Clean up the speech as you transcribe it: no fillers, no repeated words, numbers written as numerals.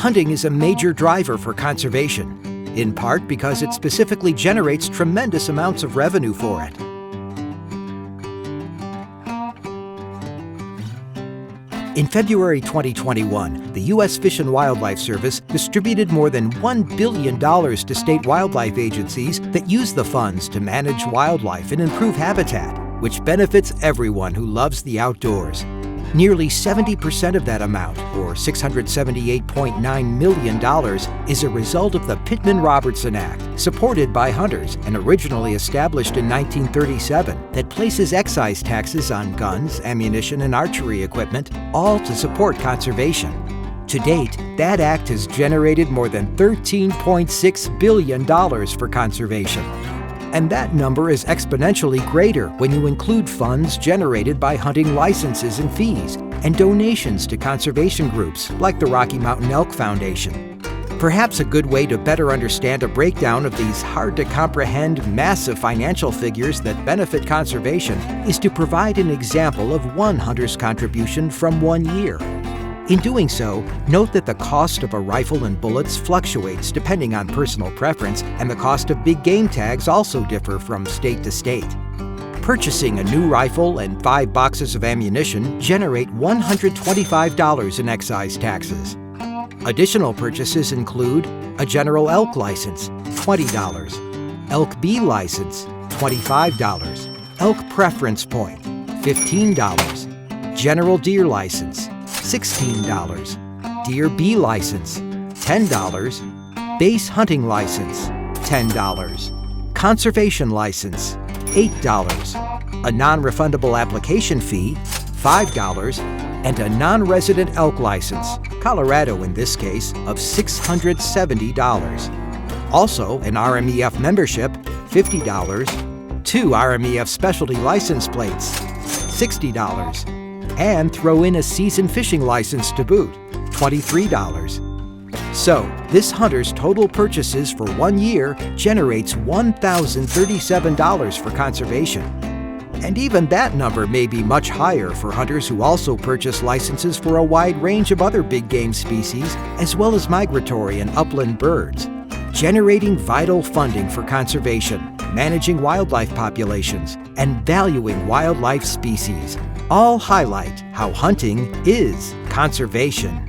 Hunting is a major driver for conservation, in part because it specifically generates tremendous amounts of revenue for it. In February 2021, the U.S. Fish and Wildlife Service distributed more than $1 billion to state wildlife agencies that use the funds to manage wildlife and improve habitat, which benefits everyone who loves the outdoors. Nearly 70% of that amount, or $678.9 million, is a result of the Pittman-Robertson Act, supported by hunters and originally established in 1937, that places excise taxes on guns, ammunition, and archery equipment, all to support conservation. To date, that act has generated more than $13.6 billion for conservation. And that number is exponentially greater when you include funds generated by hunting licenses and fees, and donations to conservation groups like the Rocky Mountain Elk Foundation. Perhaps a good way to better understand a breakdown of these hard-to-comprehend, massive financial figures that benefit conservation is to provide an example of one hunter's contribution from 1 year. In doing so, note that the cost of a rifle and bullets fluctuates depending on personal preference, and the cost of big game tags also differ from state to state. Purchasing a new rifle and 5 boxes of ammunition generate $125 in excise taxes. Additional purchases include a general elk license, $20, elk B license, $25, elk preference point, $15, general deer license, $16, deer B license, $10, base hunting license, $10, conservation license, $8, a non-refundable application fee, $5, and a non-resident elk license, Colorado in this case, of $670. Also, an RMEF membership, $50, 2 RMEF specialty license plates, $60, and throw in a season fishing license to boot, $23. So, this hunter's total purchases for 1 year generates $1,037 for conservation. And even that number may be much higher for hunters who also purchase licenses for a wide range of other big game species, as well as migratory and upland birds. Generating vital funding for conservation, managing wildlife populations, and valuing wildlife species all highlight how hunting is conservation.